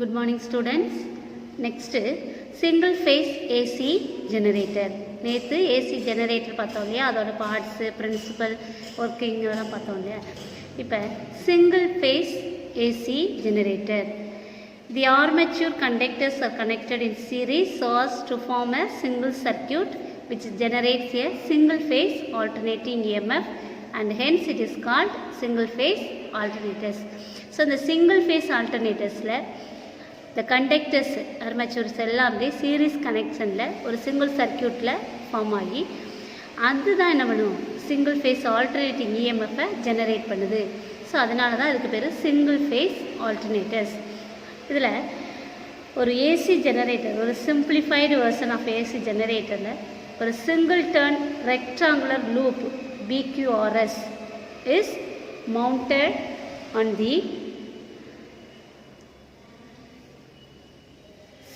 Good morning students. Next single phase AC generator. நேற்று AC generator பார்த்தோம் இல்லையா, அதோட பார்ட்ஸு பிரின்சிபல் ஒர்க்கிங் இதெல்லாம் பார்த்தோம் இல்லையா. இப்போ single phase AC generator. The armature conductors are connected in series so as to form a single circuit which generates a single phase alternating EMF and hence it is called single phase alternators. So the single phase alternators the conductors armatures எல்லாம் அப்படியே series கனெக்ஷனில் ஒரு single சர்க்கியூட்டில் form ஆகி அதுதான் என்ன பண்ணும், single phase alternating இஎம்எஃப்பை generate பண்ணுது. So அதனால தான் இதுக்கு பேர் சிங்கிள் ஃபேஸ் ஆல்டர்னேட்டர்ஸ். இதில் ஒரு ஏசி ஜெனரேட்டர், ஒரு சிம்பிளிஃபைடு வெர்ஷன் ஆஃப் ஏசி ஜெனரேட்டரில் ஒரு single turn rectangular loop BQRS is mounted on the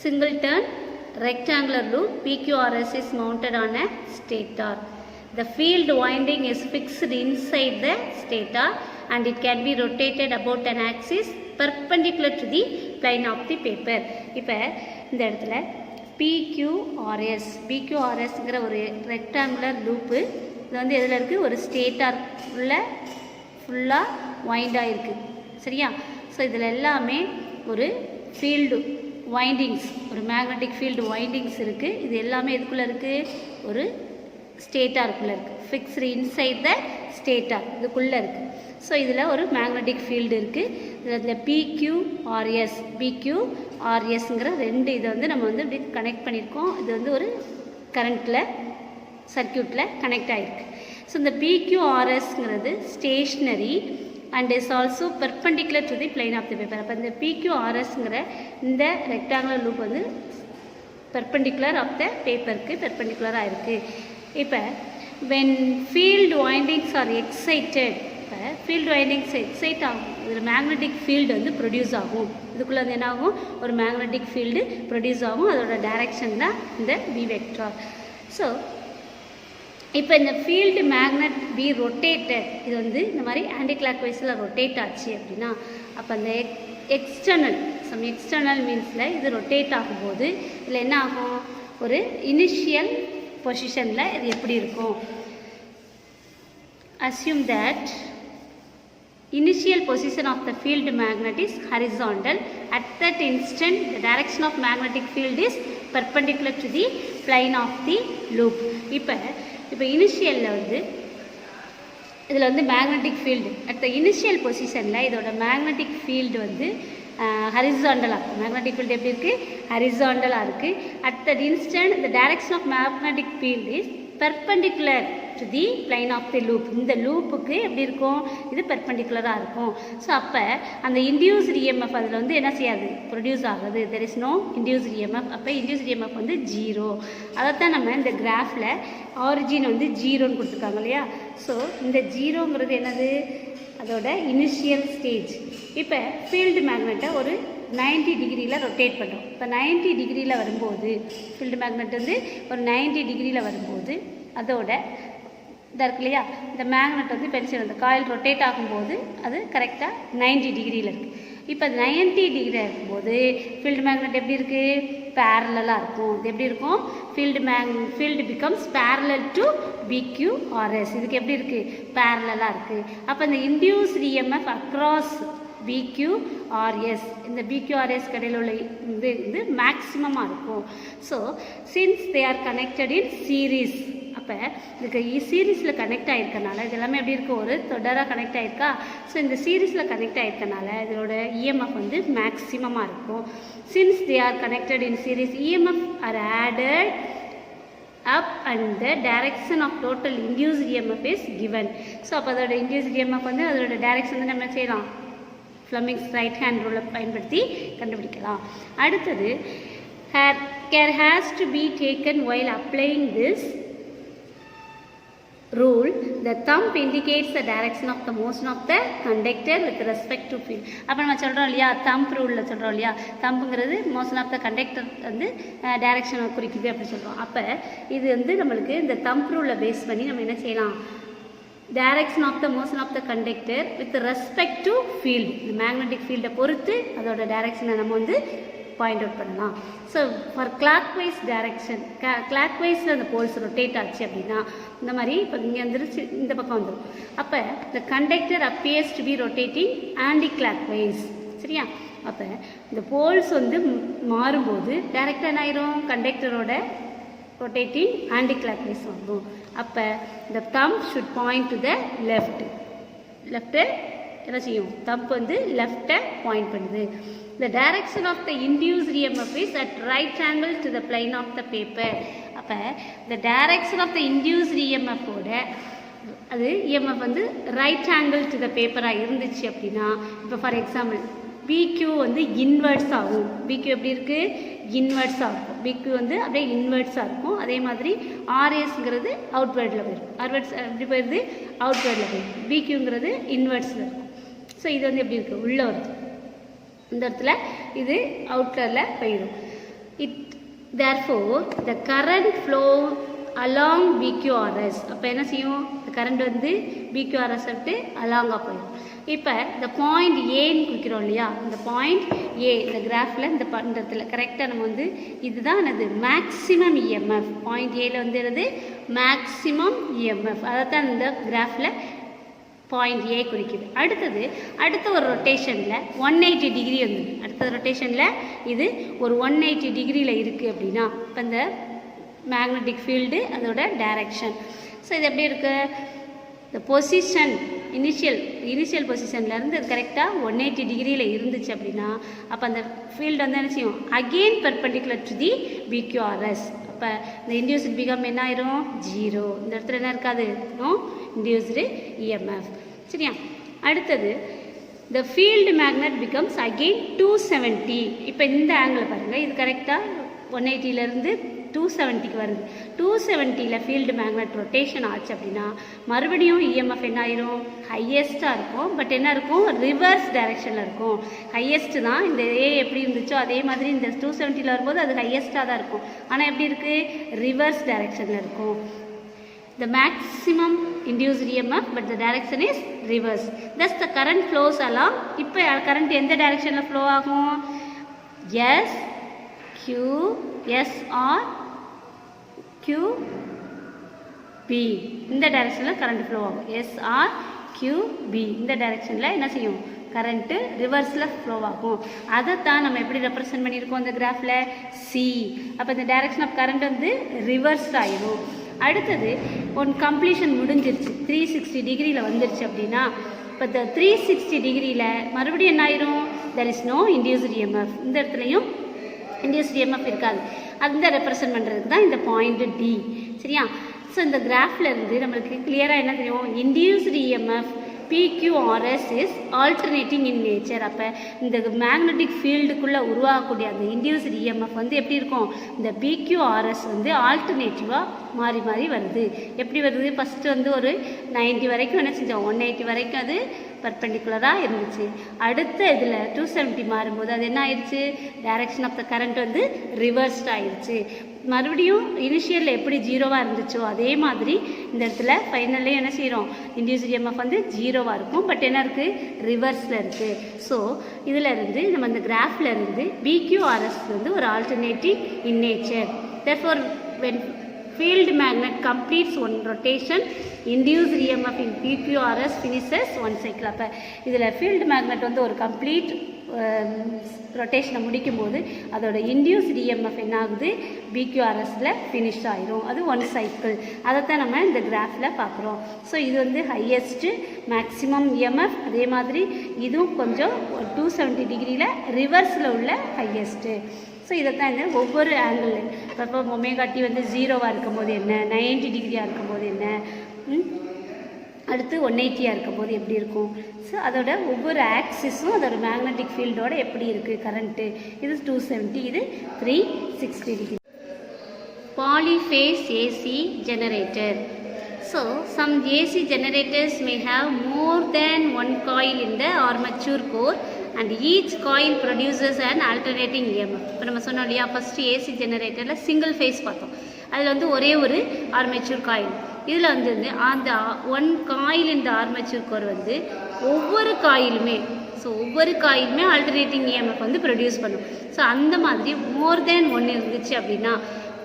single turn rectangular loop. BQRS is mounted on a stator. The field winding is fixed inside the stator and it can be rotated about an axis perpendicular to the plane of the paper. இப்போ இந்த இடத்துல BQRSங்கிற ஒரு rectangular loop இது வந்து எதில் இருக்குது, ஒரு stator ஃபுல்லாக வைண்டாக இருக்குது. சரியா? ஸோ இதில் எல்லாமே ஒரு ஃபீல்டு வைண்டிங்ஸ், ஒரு மேக்னெட்டிக் ஃபீல்டு வைண்டிங்ஸ் இருக்குது. இது எல்லாமே எதுக்குள்ளே இருக்குது, ஒரு ஸ்டேட்டாருக்குள்ளே இருக்குது, ஃபிக்ஸ்டு இன்சைட் த ஸ்டேட்டார் இதுக்குள்ளே இருக்குது. ஸோ இதில் ஒரு மேக்னெட்டிக் ஃபீல்டு இருக்குது. இதில் BQRSங்கிற ரெண்டு இதை வந்து நம்ம வந்து இப்படி கனெக்ட் பண்ணியிருக்கோம். இது வந்து ஒரு கரண்ட்டில் சர்க்கியூட்டில் கனெக்ட் ஆகிருக்கு. ஸோ இந்த BQRSங்கிறது stationery and is also perpendicular to the plane of the paper. அப்போ இந்த PQRSங்கிற இந்த ரெக்டாங்குலர் லூப் வந்து பெர்பெண்டிகுலர் ஆஃப் த பேப்பருக்கு பெர்பெண்டிகுலராக இருக்குது. இப்போ when field windings are excited, இப்போ ஃபீல்டு வைண்டிங்ஸ் எக்ஸைட் ஆகும், இதில் மேக்னெட்டிக் ஃபீல்டு வந்து ப்ரொடியூஸ் ஆகும். இதுக்குள்ளே வந்து என்ன ஆகும், ஒரு மேக்னெட்டிக் ஃபீல்டு ப்ரொடியூஸ் ஆகும். அதோட டைரக்ஷன் தான் இந்த B வெக்டார். ஸோ இப்போ இந்த ஃபீல்டு மேக்னெட் பி ரொட்டேட்டட், இது வந்து இந்த மாதிரி ஆன்டி கிளாக் வைஸில் ரொட்டேட் ஆச்சு அப்படின்னா அப்போ அந்த எக்ஸ்டர்னல் மீன்ஸில் இது ரொட்டேட் ஆகும்போது இதில் என்ன ஆகும், ஒரு இனிஷியல் பொசிஷனில் இது எப்படி இருக்கும். Assume that initial position of the field magnet is horizontal. At that instant the direction of magnetic field is perpendicular to the plane of the loop. இப்போ இனிஷியலில் வந்து இதில் வந்து magnetic field at the initial பொசிஷனில் இதோட magnetic field வந்து ஹரிசாண்டலாக இருக்குது. Magnetic field எப்படி இருக்குது, ஹரிசாண்டலாக இருக்குது. At that instant the direction of magnetic field is perpendicular to the plane of the loop. இந்த லூப்புக்கு எப்படி இருக்கும், இது பெர்பெண்டிகுலராக இருக்கும். ஸோ அப்போ அந்த இன்டியூஸ்டு EMF அதில் வந்து என்ன செய்யாது, ப்ரொடியூஸ் ஆகுது. There is no induced EMF. அப்போ இன்டியூஸ்டு EMF வந்து 0. அதைத்தான் நம்ம இந்த கிராஃபில் ஆரிஜின் வந்து 0ன்னு கொடுத்துருக்காங்க இல்லையா. ஸோ இந்த 0ங்கிறது என்னது, அதோட இனிஷியல் ஸ்டேஜ். இப்போ ஃபீல்டு மேக்னெட்டை ஒரு 90 டிகிரியில் ரொட்டேட் பண்ணுறோம். இப்போ 90 டிகிரியில் வரும்போது ஃபீல்டு மேக்னெட் வந்து ஒரு 90 டிகிரியில் வரும்போது அதோட இதாக இருக்கு இல்லையா, இந்த மேக்னெட் வந்து பென்சில் அந்த காயில் ரொட்டேட் ஆகும்போது அது கரெக்டாக 90 டிகிரியில் இருக்குது. இப்போ 90 டிகிரியில் இருக்கும்போது ஃபீல்டு மேக்னெட் எப்படி இருக்குது, பேரலாக இருக்கும். இது எப்படி இருக்கும், field becomes parallel to BQRS. இதுக்கு எப்படி இருக்குது, பேரலாக இருக்குது. அப்போ இந்த இன்டியூஸ்டு EMF அக்ராஸ் BQRS, இந்த BQRS கடையில் உள்ள இது வந்து மேக்ஸிமமாக இருக்கும். So since they are connected in series, அப்போ இதுக்கு சீரீஸில் கனெக்ட் ஆகிருக்கனால இது எல்லாமே எப்படி இருக்கும், ஒரு தொடராக கனெக்ட் ஆகிருக்கா. ஸோ இந்த சீரீஸில் கனெக்ட் ஆகிருக்கனால இதோட EMF வந்து மேக்ஸிமமாக இருக்கும். Since they are connected in series EMF are added up and the direction of total induced EMF is given. So அப்போ அதோட induced EMF வந்து அதோட டைரக்ஷன் வந்து நம்ம செய்யலாம், ஃப்ளமிங்ஸ் ரைட் ஹேண்ட் ரூலை பயன்படுத்தி கண்டுபிடிக்கலாம். அடுத்தது care has to be taken while applying this rule. The thumb indicates the direction of the motion of the conductor with respect to field. அப்போ நம்ம சொல்கிறோம் இல்லையா, தம்ப் ரூலில் சொல்கிறோம் இல்லையா, தம்புங்கிறது மோஷன் ஆஃப் த கண்டக்டர் வந்து டைரக்ஷனை குறிக்குது அப்படி சொல்கிறோம். அப்போ இது வந்து நம்மளுக்கு இந்த தம்ப் ரூலை பேஸ் பண்ணி நம்ம என்ன செய்யலாம், direction of the motion of the conductor with respect to field. இந்த magnetic field பொறுத்து அதோட direction நம்ம வந்து பாயிண்ட் அவுட் பண்ணலாம். ஸோ ஃபார் கிளாக்வைஸ் டைரக்ஷன், கிளாக்வைஸில் அந்த போல்ஸ் ரொட்டேட் ஆச்சு அப்படின்னா இந்த மாதிரி இப்போ இங்கே வந்துருச்சு, இந்த பக்கம் வந்துடும். அப்போ இந்த conductor appears to be rotating anticlockwise. சரியா? அப்போ இந்த போல்ஸ் வந்து மாறும்போது டைரெக்டாக என்ன ஆயிரும், கண்டக்டரோட ரொட்டேட்டிங் ஆன்டி கிளாக்வைஸ் வரும். அப்போ இந்த thumb should point to the left என்ன செய்யும், தம்ப் வந்து லெஃப்டை பாயிண்ட் பண்ணுது. The direction of the induced EMF is at right angle to the plane of the paper. அப்போ the direction of the induced EMF ஓட அது EMF வந்து right angle to the பேப்பராக இருந்துச்சு அப்படின்னா, இப்போ ஃபார் எக்ஸாம்பிள் BQ வந்து inverts ஆகும். BQ எப்படி இருக்குது, இன்வெர்ட்ஸாக இருக்கும். BQ வந்து அப்படியே இன்வெர்ட்ஸாக இருக்கும். அதே மாதிரி RSங்கிறது அவுட்வேர்டில் போயிடும். ஆர்வர்ட்ஸ் எப்படி போயிடுது, அவுட்வேர்டில் போயிடும். BQங்கிறது இன்வெர்ட்ஸில் இருக்கும். ஸோ இது வந்து எப்படி இருக்குது, உள்ளே வருது. இந்த இடத்துல இது அவுட்டரில் போயிடும். therefore the current flow along BQRS. அப்போ என்ன செய்யும், இந்த கரண்ட் வந்து BQRS விட்டு அலாங்காக போயிடும். இப்போ இந்த பாயிண்ட் ஏன்னு குறிக்கிறோம் இல்லையா, இந்த பாயிண்ட் ஏ இந்த கிராஃபில் இந்த இடத்துல கரெக்டாக நம்ம வந்து இதுதான் என்னது மேக்ஸிமம் EMF. பாயிண்ட் ஏல வந்து என்னது மேக்ஸிமம் EMF. அதை தான் இந்த கிராஃபில் பாயிண்ட் ஏ குறிக்குது. அடுத்த ஒரு ரொட்டேஷனில் 180 டிகிரி வந்து அடுத்த ரொட்டேஷனில் இது ஒரு 180 டிகிரியில் இருக்குது அப்படின்னா இப்போ இந்த மேக்னெட்டிக் ஃபீல்டு அதோட டைரக்ஷன். ஸோ இது எப்படி இருக்குது, இந்த பொசிஷன் இனிஷியல் பொசிஷன்லேருந்து அது கரெக்டாக 180 டிகிரியில் இருந்துச்சு அப்படின்னா அப்போ அந்த ஃபீல்டு வந்து என்ன செய்யும், again perpendicular to the BQRS. அப்போ இந்த இன்டியூஸ்டு பிகம் என்ன ஆயிரும், 0. இந்த இடத்துல என்ன இருக்காது, நோ இன்டியூஸ்டு EMF. சரியா? அடுத்தது the field magnet becomes again 270. இப்போ இந்த ஆங்கிள் பாருங்கள், இது கரெக்டாக 180லேருந்து 270க்கு வருது. 270ல் ஃபீல்டு மேக்னெட் ரொட்டேஷன் ஆச்சு அப்படின்னா மறுபடியும் EMF என்ன ஆயிரும், ஹையஸ்ட்டாக இருக்கும். பட் என்ன இருக்கும், ரிவர்ஸ் டைரெக்ஷனில் இருக்கும். ஹையஸ்ட்டு தான் இந்த ஏ எப்படி இருந்துச்சோ அதே மாதிரி இந்த 270ல் வரும்போது அது ஹையஸ்ட்டாக தான் இருக்கும். ஆனால் எப்படி இருக்குது, ரிவர்ஸ் டைரெக்ஷனில் இருக்கும். The maximum induced EMF but the direction is reverse. Thus the current flows along. இப்போ current எந்த டைரெக்ஷனில் ஃப்ளோ ஆகும், S Q S or Q B இந்த டைரெக்ஷனில் கரண்ட் ஃப்ளோ ஆகும். S or Q B இந்த டைரெக்ஷனில் என்ன செய்யும், கரண்ட்டு ரிவர்ஸில் ஃப்ளோ ஆகும். அதைத்தான் நம்ம எப்படி ரெப்ரசன்ட் பண்ணியிருக்கோம் இந்த கிராஃபில், C. அப்போ இந்த டைரெக்ஷன் ஆஃப் கரண்ட் வந்து ரிவர்ஸ் ஆயிடும். அடுத்தது ஒன் கம்ப்ளீஷன் முடிஞ்சிருச்சு, 360 டிகிரியில் வந்துருச்சு அப்படின்னா இப்போ இந்த 360 டிகிரியில் மறுபடியும் என்ன ஆயிரும், there is no induced EMF. இந்த இடத்துலையும் இன்டியூஸ்டு EMF இருக்காது. அந்த ரெப்ரசன்ட் பண்ணுறதுக்கு தான் இந்த பாயிண்ட் D. சரியா? ஸோ இந்த கிராஃபில் இருந்து நம்மளுக்கு கிளியராக என்ன தெரியும், induced EMF PQRS is alternating in nature. அப்போ இந்த மேக்னெட்டிக் ஃபீல்டுக்குள்ளே உருவாகக்கூடிய அந்த இன்டியூஸ்டு EMF வந்து எப்படி இருக்கும், இந்த PQRS வந்து ஆல்டர்னேட்டிவாக மாறி மாறி வருது. எப்படி வருது, ஃபஸ்ட்டு வந்து ஒரு 90 வரைக்கும் என்ன செஞ்சோம், 180 வரைக்கும் அது பர்பெண்டிகுலராக இருந்துச்சு. அடுத்த இதில் 270 மாறும்போது அது என்ன ஆயிடுச்சு, டைரக்ஷன் ஆஃப் த கரண்ட் வந்து ரிவர்ஸ்ட் ஆயிடுச்சு. மறுபடியும் இனிஷியலில் எப்படி 0வாக இருந்துச்சோ அதே மாதிரி இந்த இடத்துல ஃபைனல்லையும் என்ன செய்கிறோம், இன்டியூஸ்டு EMF வந்து 0வாக இருக்கும். பட் என்ன இருக்குது, ரிவர்ஸில் இருக்குது. ஸோ இதில் இருந்து நம்ம இந்த கிராஃபில் இருந்து BQRS வந்து ஒரு alternative in nature. therefore when field magnet completes one rotation, induced EMF in PQRS finishes one cycle. அப்போ இதில் ஃபீல்டு மேக்னெட் வந்து ஒரு கம்ப்ளீட் ரொட்டேஷனை முடிக்கும் போது அதோட இன்டியூஸ்டு EMF என்ன ஆகுது, BQRSல ஃபினிஷ் ஆயிரும். அது ஒன் சைக்கிள். அதைத்தான் நம்ம இந்த கிராஃபில் பார்க்குறோம். ஸோ இது வந்து ஹையஸ்ட்டு மேக்ஸிமம் EMF. அதே மாதிரி இதுவும் கொஞ்சம் 270 டிகிரியில் ரிவர்ஸில் உள்ள ஹையஸ்ட்டு. ஸோ இதைத்தான் இந்த ஒவ்வொரு ஆங்கிள், இப்போ ஒமேகா T வந்து 0வாக இருக்கும்போது என்ன, 90 டிகிரியாக இருக்கும்போது என்ன, அடுத்து 180யாக இருக்கும்போது எப்படி இருக்கும். ஸோ அதோட ஒவ்வொரு ஆக்சிஸும் அதோட மேக்னெட்டிக் ஃபீல்டோட எப்படி இருக்குது கரண்ட்டு. இது 270, இது 360 degree. Polyphase AC generator. So some AC generators may have more than one coil in the armature core and each coil produces an alternating EMF. இப்போ நம்ம சொன்னோம் இல்லையா, ஃபஸ்ட்டு AC ஜெனரேட்டரில் சிங்கிள் ஃபேஸ் பார்த்தோம். அதில் வந்து ஒரே ஒரு ஆர்மேச்சூர் காயில், இதில் வந்து அந்த ஒன் காயில் இந்த ஆர்மேச்சர் கோர் வந்து ஒவ்வொரு காயிலுமே ஆல்டர்னேட்டிங் இஎம்எஃப் வந்து ப்ரொடியூஸ் பண்ணும். ஸோ அந்த மாதிரி மோர் தேன் ஒன் இருந்துச்சு அப்படின்னா,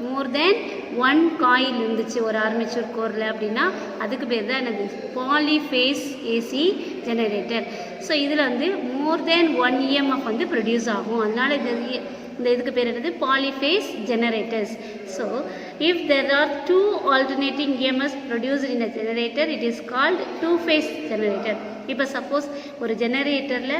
மோர் தேன் ஒன் காயில் இருந்துச்சு ஒரு ஆர்மேச்சர் கோரில் அப்படின்னா அதுக்கு பேர் தான் என்னது, பாலிஃபேஸ் ஏசி ஜெனரேட்டர். ஸோ இதில் வந்து மோர் தேன் ஒன் இஎம்எஃப் வந்து ப்ரொடியூஸ் ஆகும். அதனால் இந்த இதுக்கு பேர் என்னது, polyphase generators. So if there are two alternating EMF produced in a generator it is called two phase generator. இப்போ சப்போஸ் ஒரு ஜெனரேட்டரில்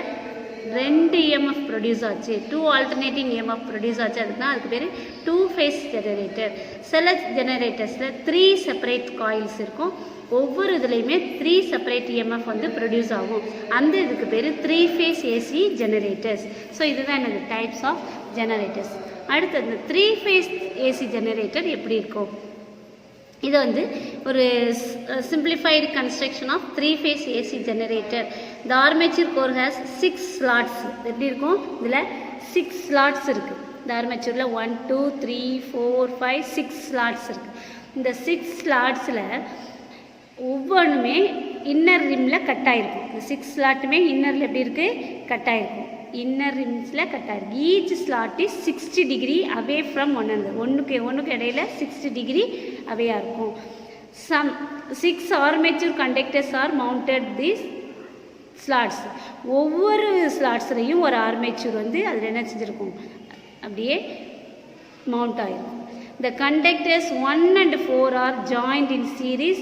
ரெண்டு இஎம்எஃப் ப்ரொடியூஸ் ஆச்சு, டூ ஆல்டர்னேட்டிங் இஎம்எஃப் ப்ரொடியூஸ் ஆச்சு, அதுக்கு பேர் டூ ஃபேஸ் ஜெனரேட்டர். சில ஜெனரேட்டர்ஸில் 3 செப்பரேட் காயில்ஸ் இருக்கும், ஒவ்வொரு இதுலேயுமே 3 செப்பரேட் இஎம்எஃப் வந்து ப்ரொடியூஸ் ஆகும். அந்த இதுக்கு பேர் 3 ஃபேஸ் ஏசி ஜெனரேட்டர்ஸ். ஸோ இதுதான் என்னது, டைப்ஸ் ஆஃப் ஜெனரேட்டர்ஸ். அடுத்தது 3 ஃபேஸ் ஏசி ஜெனரேட்டர் எப்படி இருக்கும், இது வந்து ஒரு simplified construction of 3 phase AC generator. The armature core has 6 slots. எப்படி இருக்கும், இதில் 6 slots இருக்குது. இந்த ஆர்மேச்சரில் 1 2 3 4 5 6 slots இருக்குது. இந்த 6 slotsல ஒவ்வொன்றுமே இன்னர் ரிம்மில் கட் ஆகிருக்கும். இந்த 6 ஸ்லாட்டுமே இன்னரில் எப்படி இருக்குது, கட் ஆகிருக்கும். இன்னர் ரிம்ஸில் கட் ஆகிருக்கு. Each slot is 60 degree away from one another. ஒன்றுக்கு இடையில 60 டிகிரி அவேயாக இருக்கும். Some 6 armature conductors are mounted these slots. ஒவ்வொரு ஸ்லாட்ஸ்லையும் ஒரு ஆர்மேச்சர் வந்து அதில் என்ன செஞ்சுருக்கும், அப்படியே மவுண்ட் ஆகிருக்கும். The conductors 1 and 4 are joined in series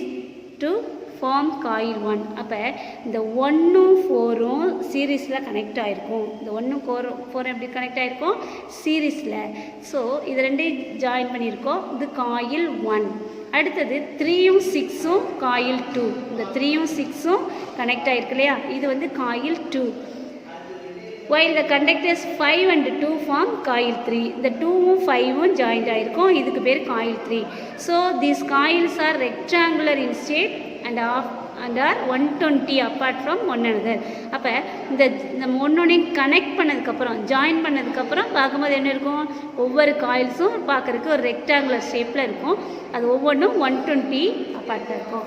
to form coil 1. அப்போ இந்த 1ம் 4ம் சீரீஸில் கனெக்ட் ஆகிருக்கும். இந்த 1ம் 4ம் எப்படி கனெக்ட் ஆகிருக்கும், சீரீஸில். ஸோ இது ரெண்டையும் ஜாயின் பண்ணியிருக்கோம். இது காயில் 1. அடுத்தது 3ம் 6ம் காயில் 2. இந்த 3ம் 6ம் கனெக்ட் ஆகிருக்கு இல்லையா, இது வந்து coil 2. while the conductors 5 and 2 form coil 3. இந்த 2ம் 5ம் ஜாயிண்ட் ஆகிருக்கும், இதுக்கு பேர் coil 3. So these coils are rectangular in shape and are 120 apart from one another. அப்போ இந்த ஒன்னொன்னையும் கனெக்ட் பண்ணதுக்கப்புறம், ஜாயின் பண்ணதுக்கப்புறம் பார்க்கும்போது என்ன இருக்கும், ஒவ்வொரு காயில்ஸும் பார்க்குறதுக்கு ஒரு ரெக்டாங்குலர் ஷேப்பில் இருக்கும். அது ஒவ்வொன்றும் 120 அப்பார்ட்டாக இருக்கும்.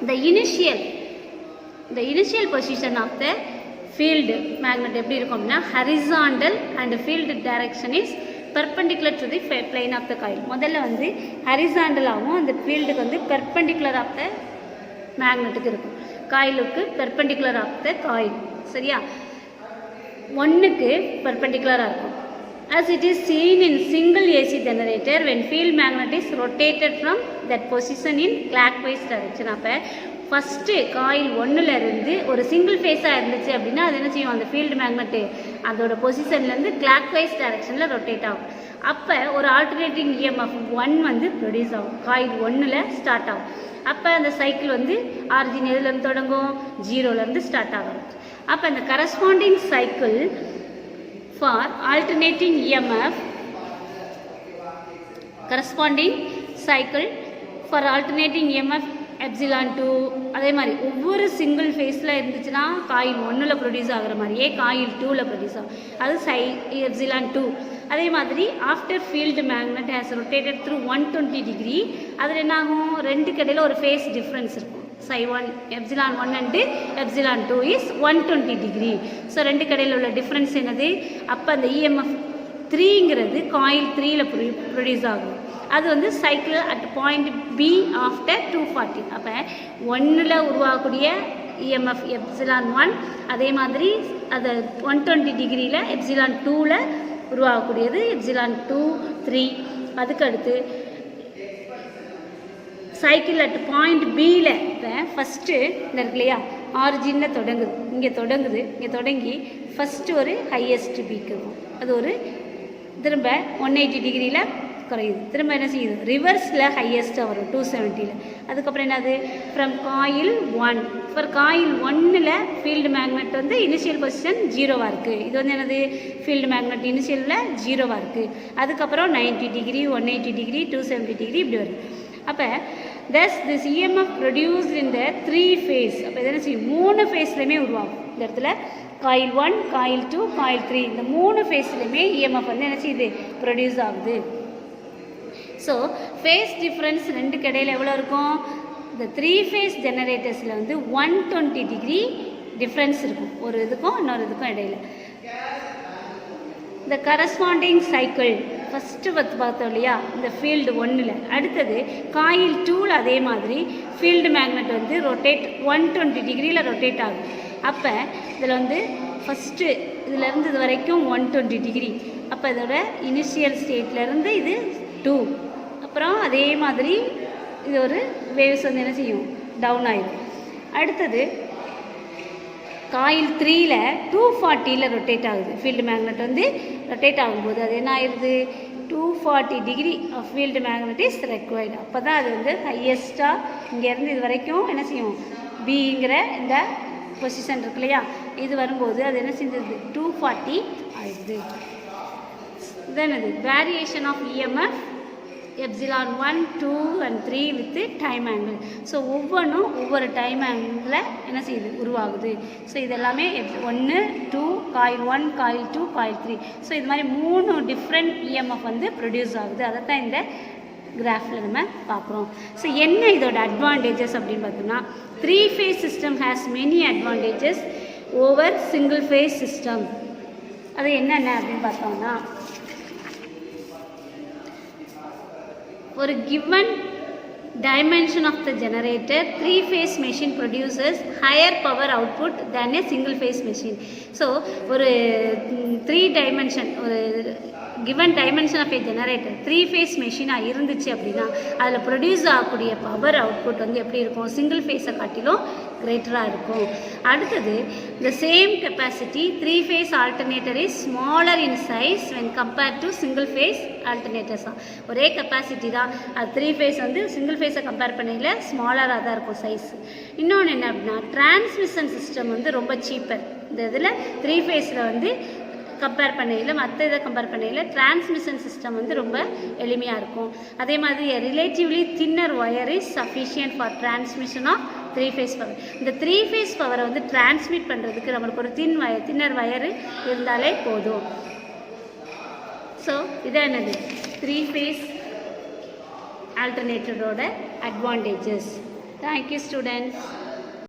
The initial position of the field magnet எப்படி இருக்கும் அப்படின்னா, horizontal and field direction is perpendicular to the plane of the coil. முதல்ல வந்து ஹரிசாண்டலாகவும் அந்த ஃபீல்டுக்கு வந்து பெர்பெண்டிகுலர் ஆஃப் த மேக்னெட்டுக்கு இருக்கும், காயிலுக்கு பெர்பெண்டிகுலர் ஆஃப் த காயில். சரியா, 1க்கு பெர்பெண்டிகுலராக இருக்கும். as it is seen in single AC generator when field magnet is rotated from that position in clockwise direction. அப்போ ஃபஸ்ட்டு காயில் 1லேருந்து ஒரு சிங்கிள் ஃபேஸாக இருந்துச்சு அப்படின்னா அது என்ன செய்யும், அந்த ஃபீல்டு மேக்னெட்டு அதோட பொசிஷன்லேருந்து கிளாக்வைஸ் டைரக்ஷனில் ரொட்டேட் ஆகும். அப்போ ஒரு ஆல்டர்னேட்டிங் இஎம்எஃப் 1 வந்து ப்ரொடியூஸ் ஆகும், காயில் 1ல் ஸ்டார்ட் ஆகும். அப்போ அந்த சைக்கிள் வந்து ஆரிஜின் எதுலேருந்து தொடங்கும், 0லேருந்து ஸ்டார்ட் ஆகும். அப்போ அந்த corresponding cycle for alternating EMF epsilon 2. அதே மாதிரி ஒவ்வொரு சிங்கிள் ஃபேஸில் இருந்துச்சுன்னா காயில் 1ல் ப்ரொடியூஸ் ஆகிற மாதிரியே காயில் 2ல் ப்ரொடியூஸ் ஆகும், அது எப்சிலான் 2. அதே மாதிரி after field magnet has rotated through 120 degree, அதில் என்னாகும், ரெண்டுக்கு இடையில் ஒரு ஃபேஸ் டிஃப்ரென்ஸ் இருக்கும். psi1 epsilon 1 and epsilon 2 is 120 degree. So ரெண்டுக்கு இடையில் உள்ள டிஃப்ரென்ஸ் என்னது, அப்போ அந்த இஎம்எஃப் 3ங்கிறது காயில் 3ல் ப்ரொடியூஸ் ஆகும். அது வந்து cycle at point P after 240. அப்போ 1ல் உருவாகக்கூடிய இஎம்எஃப் எப்சிலான் 1, அதே மாதிரி அதை 120 டிகிரியில் எப்சிலான் 2ல் உருவாகக்கூடியது எப்சிலான் 2 3. அதுக்கடுத்து சைக்கிள் அட் பாயிண்ட் பியில் இப்போ ஃபஸ்ட்டு இந்த இருக்கு இல்லையா, ஆரிஜினில் தொடங்குது, இங்கே தொடங்கி ஃபஸ்ட்டு ஒரு ஹையஸ்ட் பீக் இருக்கும், அது ஒரு திரும்ப 180 டிகிரியில் குறையுது, திரும்ப என்ன செய்யுது, ரிவர்ஸில் ஹையஸ்ட்டாக வரும் 270. அதுக்கப்புறம் என்னது, ஃப்ரம் காயில் 1. ஃபார் காயில் 1ல் ஃபீல்டு மேக்னெட் வந்து இனிஷியல் பொசிஷன் 0வாக இருக்குது, இது வந்து என்னது, ஃபீல்டு மேக்னெட் இனிஷியலில் 0வாக இருக்குது. அதுக்கப்புறம் 90 டிகிரி 180 டிகிரி 270 டிகிரி இப்படி வருது. அப்போ thus this EMF produced in the 3 phase. அப்போ இது என்ன செய்யும், 3 ஃபேஸ்லையுமே உருவாகும். இந்த இடத்துல காயில் 1 காயில் 2 காயில் 3 இந்த 3 ஃபேஸ்லையுமே EMF வந்து என்ன செய்யுது, ப்ரொடியூஸ் ஆகுது. ஸோ ஃபேஸ் டிஃப்ரென்ஸ் ரெண்டுக்கு இடையில் எவ்வளோ இருக்கும்? இந்த 3 ஃபேஸ் ஜெனரேட்டர்ஸில் வந்து 120 டிகிரி டிஃப்ரென்ஸ் இருக்கும் ஒரு இதுக்கும் இன்னொரு இதுக்கும் இடையில். இந்த கரஸ்பாண்டிங் சைக்கிள் ஃபஸ்ட்டு பார்த்தோம் இல்லையா இந்த ஃபீல்டு 1ல். அடுத்தது காயில் 2ல் அதே மாதிரி ஃபீல்டு மேக்னெட் வந்து ரொட்டேட் 120 டிகிரியில் ரொட்டேட் ஆகும். அப்போ இதில் வந்து ஃபஸ்ட்டு இதிலேருந்து இது வரைக்கும் 120 டிகிரி. அப்போ இதோட இனிஷியல் ஸ்டேட்லேருந்து இது 2. அப்புறம் அதே மாதிரி இது ஒரு வேவ்ஸ் வந்து என்ன செய்யும்? டவுன் ஆகிடும். அடுத்தது காயில் 3ல் 240ல் ரொட்டேட் ஆகுது. ஃபீல்டு மேக்னெட் வந்து ரொட்டேட் ஆகும்போது அது என்ன ஆயிடுது? 240 degree of field magnet is required. அப்போ தான் அது வந்து ஹையஸ்ட்டாக இங்கேருந்து இது வரைக்கும் என்ன செய்யும்? பிங்கிற இந்த பொசிஷன் இருக்கு இல்லையா, இது வரும்போது அது என்ன செஞ்சது? 240 ஆயிடுது. தென் அது variation of EMF epsilon 1, 2 and 3 with time angle. So ஒவ்வொன்றும் ஒவ்வொரு டைம் ஆங்கிளில் என்ன செய்யுது? உருவாகுது. ஸோ இது எல்லாமே 1, 2, காயில் 1, காயில் 2, காயில் 3. ஸோ இது மாதிரி 3 டிஃப்ரெண்ட் இஎம்எஃப் வந்து ப்ரொடியூஸ் ஆகுது. அதை தான் இந்த கிராஃபில் நம்ம பார்க்குறோம். ஸோ என்ன இதோட அட்வான்டேஜஸ் அப்படின்னு பார்த்தோம்னா 3 phase system has many advantages over single phase system. அது என்னென்ன அப்படின்னு பார்த்தோம்னா ஒரு given dimension of the generator 3 phase machine produces higher power output than a single phase machine. So ஒரு 3 dimension ஒரு given dimension of a generator 3 phase மெஷினாக இருந்துச்சு அப்படின்னா அதில் ப்ரொடியூஸ் ஆகக்கூடிய பவர் அவுட்புட் வந்து எப்படி இருக்கும்? சிங்கிள் ஃபேஸை காட்டிலும் கிரேட்டராக இருக்கும். அடுத்தது the same capacity 3 phase alternator is smaller in size when compared to single phase alternators. ஒரே கெப்பாசிட்டி தான், அது 3 phase வந்து சிங்கிள் ஃபேஸை கம்பேர் பண்ணையில் ஸ்மாலராக தான் இருக்கும் சைஸ். இன்னொன்று என்ன அப்படின்னா டிரான்ஸ்மிஷன் சிஸ்டம் வந்து ரொம்ப சீப்பர். இந்த இதில் 3 phaseல் வந்து கம்பேர் பண்ணையில் மற்ற இதை கம்பேர் பண்ணையில் டிரான்ஸ்மிஷன் சிஸ்டம் வந்து ரொம்ப எளிமையாக இருக்கும். அதே மாதிரி relatively thinner wire is sufficient for transmission of 3 phase power. இந்த 3 phase பவரை வந்து டிரான்ஸ்மிட் பண்ணுறதுக்கு நம்மளுக்கு ஒரு தின்னர் ஒயரு இருந்தாலே போதும். ஸோ இதான் என்னது 3 phase ஆல்டர்னேட்டரோட அட்வான்டேஜஸ். Thank you students.